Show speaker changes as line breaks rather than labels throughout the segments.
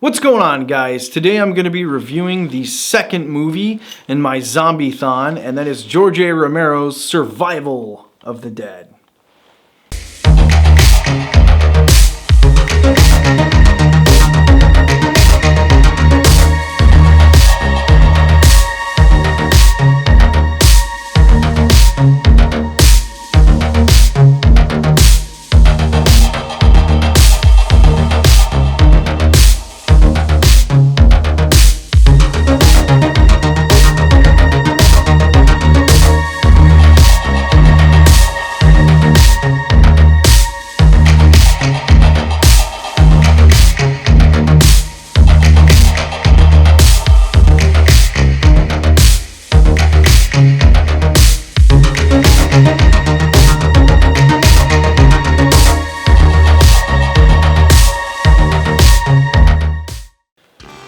What's going on, guys? Today I'm going to be reviewing the second movie in my zombie-thon, and that is George A. Romero's Survival of the Dead.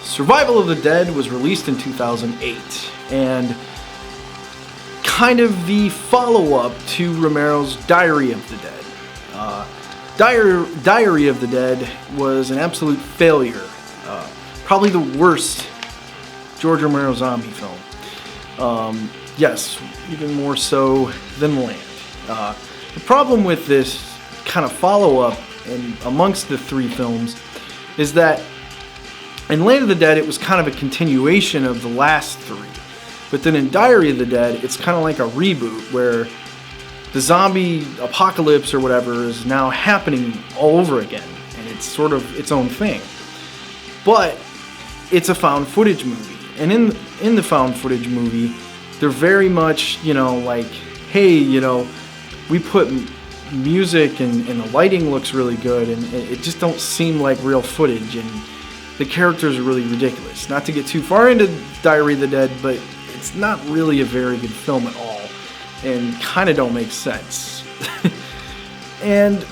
Survival of the Dead was released in 2008, and kind of the follow-up to Romero's Diary of the Dead. Diary of the Dead was an absolute failure. Probably the worst George Romero zombie film. Yes, even more so than Land. The problem with this kind of follow-up and amongst the three films is that in Land of the Dead, it was kind of a continuation of the last three. But then in Diary of the Dead, it's kind of like a reboot where the zombie apocalypse or whatever is now happening all over again. And it's sort of its own thing. But it's a found footage movie. And in the found footage movie, they're very much, like, hey, we put music and the lighting looks really good. And it just don't seem like real footage. And the characters are really ridiculous. Not to get too far into Diary of the Dead, but it's not really a very good film at all, and kind of don't make sense. And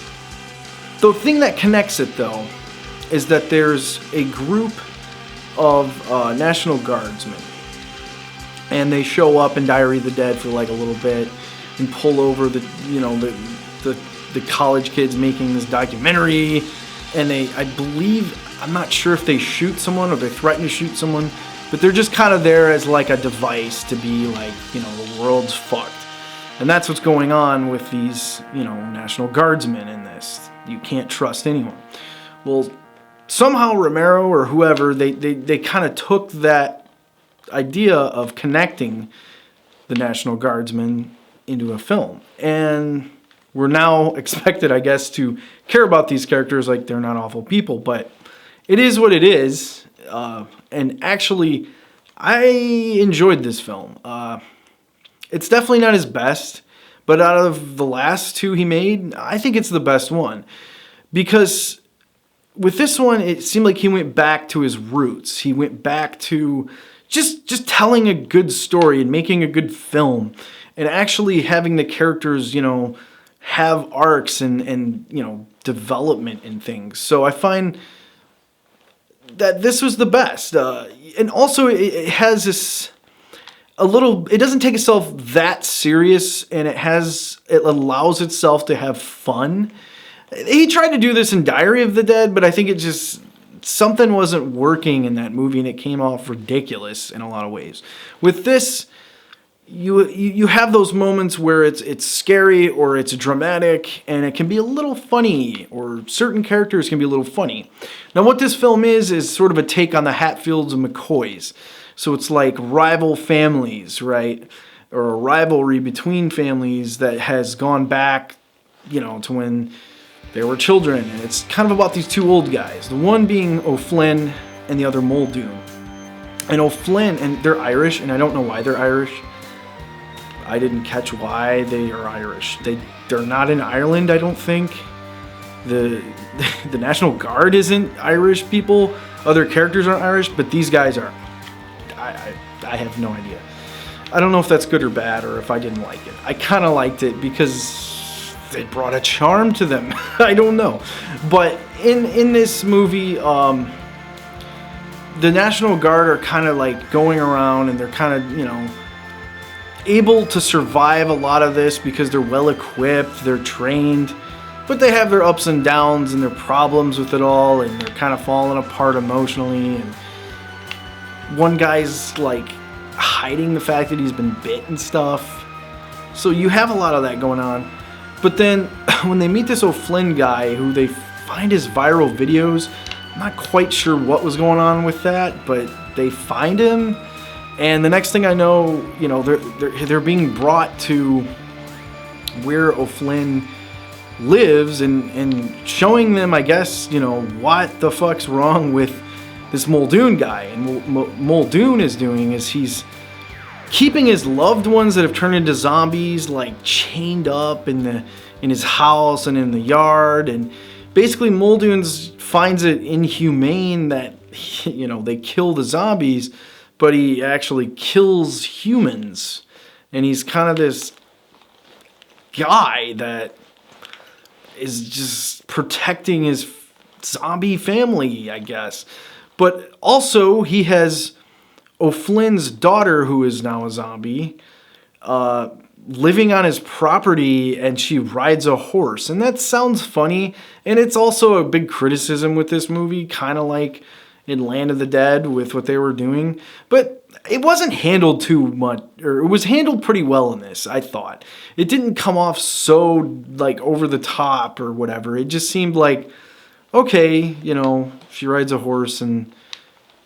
the thing that connects it, though, is that there's a group of National Guardsmen, and they show up in Diary of the Dead for like a little bit and pull over the college kids making this documentary, and I believe, I'm not sure if they shoot someone or they threaten to shoot someone, but they're just kind of there as like a device to be like, the world's fucked. And that's what's going on with these, National Guardsmen in this. You can't trust anyone. Well, somehow Romero or whoever, they kind of took that idea of connecting the National Guardsmen into a film. And we're now expected, I guess, to care about these characters like they're not awful people, but it is what it is, and actually, I enjoyed this film. It's definitely not his best, but out of the last two he made, I think it's the best one. Because with this one, it seemed like he went back to his roots. He went back to just telling a good story and making a good film, and actually having the characters, have arcs and development and things. So I find that this was the best, and also it has this it doesn't take itself that serious, and it allows itself to have fun. He tried to do this in Diary of the Dead, but I think something wasn't working in that movie, and it came off ridiculous in a lot of ways. With this, you have those moments where it's scary or it's dramatic, and it can be a little funny, or certain characters can be a little funny. Now, what this film is sort of a take on the Hatfields and McCoys. So it's like rival families, right? Or a rivalry between families that has gone back, to when they were children. And it's kind of about these two old guys. The one being O'Flynn and the other Muldoon. And O'Flynn, and they're Irish, and I don't know why they're Irish. I didn't catch why they are Irish. They're not in Ireland, I don't think. The National Guard isn't Irish people. Other characters aren't Irish, but these guys are. I have no idea. I don't know if that's good or bad, or if I didn't like it. I kind of liked it because they brought a charm to them. I don't know. But in this movie, the National Guard are kind of like going around, and they're kind of, able to survive a lot of this because they're well equipped, they're trained, but they have their ups and downs and their problems with it all, and they're kind of falling apart emotionally, and one guy's like hiding the fact that he's been bit and stuff. So you have a lot of that going on. But then when they meet this O'Flynn guy who they find his viral videos, I'm not quite sure what was going on with that, but they find him, and the next thing I know, you know, they're being brought to where O'Flynn lives and showing them, I guess, you know, what the fuck's wrong with this Muldoon guy. And Muldoon is doing is he's keeping his loved ones that have turned into zombies like chained up in his house and in the yard, and basically Muldoon finds it inhumane that, you know, they kill the zombies, but he actually kills humans, and he's kind of this guy that is just protecting his zombie family, I guess. But also he has O'Flynn's daughter, who is now a zombie, living on his property, and she rides a horse. And that sounds funny, and it's also a big criticism with this movie, kind of like in Land of the Dead with what they were doing. But it wasn't handled too much, or it was handled pretty well in this, I thought. It didn't come off so like over the top or whatever. It just seemed like, okay, you know, she rides a horse and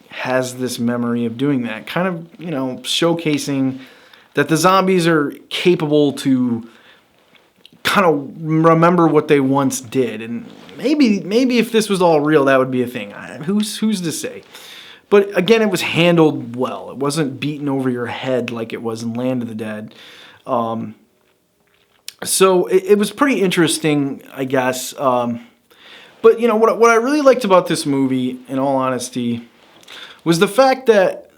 has this memory of doing that, kind of, you know, showcasing that the zombies are capable to kind of remember what they once did. And maybe if this was all real, that would be a thing. Who's to say? But again, it was handled well. It wasn't beaten over your head like it was in Land of the Dead. So it was pretty interesting, I guess. But, you know, what I really liked about this movie, in all honesty, was the fact that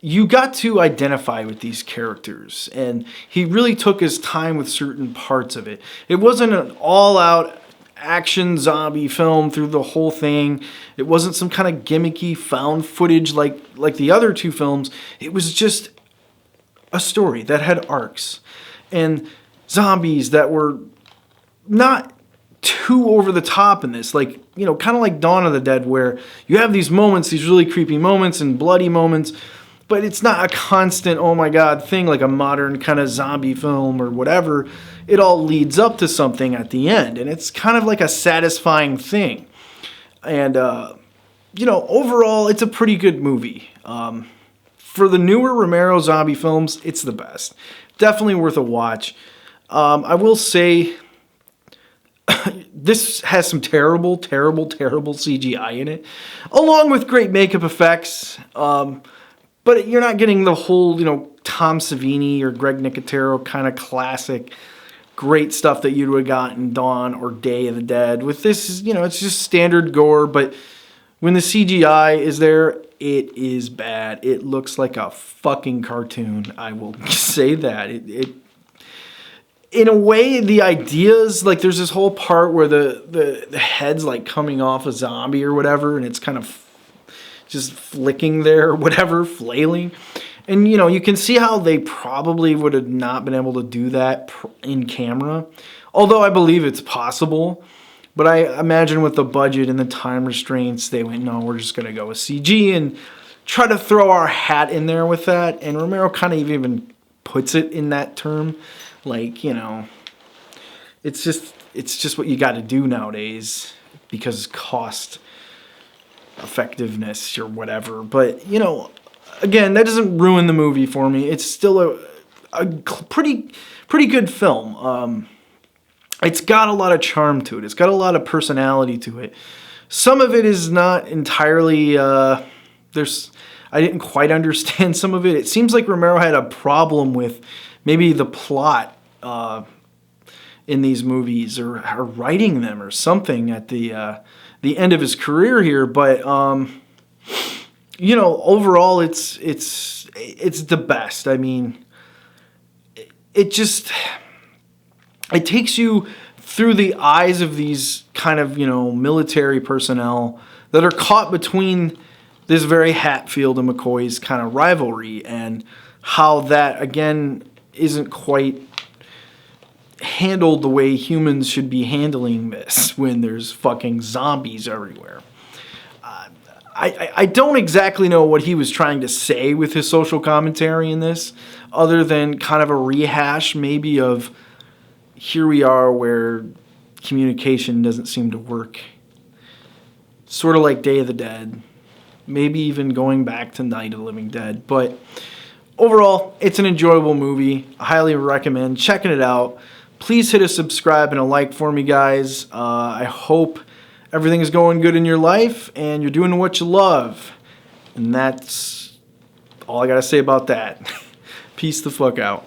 you got to identify with these characters, and he really took his time with certain parts of it. It wasn't an all-out action zombie film through the whole thing. It wasn't some kind of gimmicky found footage like the other two films. It was just a story that had arcs and zombies that were not too over the top in this, like, you know, kind of like Dawn of the Dead, where you have these moments, these really creepy moments and bloody moments, but it's not a constant, oh my god, thing like a modern kind of zombie film or whatever. It all leads up to something at the end, and it's kind of like a satisfying thing. And, you know, overall, it's a pretty good movie. For the newer Romero zombie films, it's the best. Definitely worth a watch. I will say, this has some terrible CGI in it, along with great makeup effects. But you're not getting the whole, you know, Tom Savini or Greg Nicotero kind of classic great stuff that you would have gotten in Dawn or Day of the Dead. With this, you know, it's just standard gore, but when the CGI is there, it is bad. It looks like a fucking cartoon. I will say that. It in a way, the ideas, like there's this whole part where the head's like coming off a zombie or whatever, and it's kind of just flicking there or whatever, flailing. And, you know, you can see how they probably would have not been able to do that in camera. Although I believe it's possible. But I imagine with the budget and the time restraints, they went, no, we're just going to go with CG and try to throw our hat in there with that. And Romero kind of even puts it in that term. Like, you know, it's just what you got to do nowadays because cost effectiveness or whatever. But, you know, again, that doesn't ruin the movie for me. It's still a pretty good film. It's got a lot of charm to it. It's got a lot of personality to it. Some of it is not entirely, I didn't quite understand some of it. It seems like Romero had a problem with maybe the plot in these movies or writing them or something at the end of his career here. But, you know, overall, it's the best. I mean, it takes you through the eyes of these kind of, you know, military personnel that are caught between this very Hatfield and McCoy's kind of rivalry, and how that, again, isn't quite handled the way humans should be handling this when there's fucking zombies everywhere. I don't exactly know what he was trying to say with his social commentary in this, other than kind of a rehash maybe of here we are where communication doesn't seem to work. Sort of like Day of the Dead. Maybe even going back to Night of the Living Dead. But overall, it's an enjoyable movie. I highly recommend checking it out. Please hit a subscribe and a like for me, guys. I hope everything is going good in your life and you're doing what you love. And that's all I got to say about that. Peace the fuck out.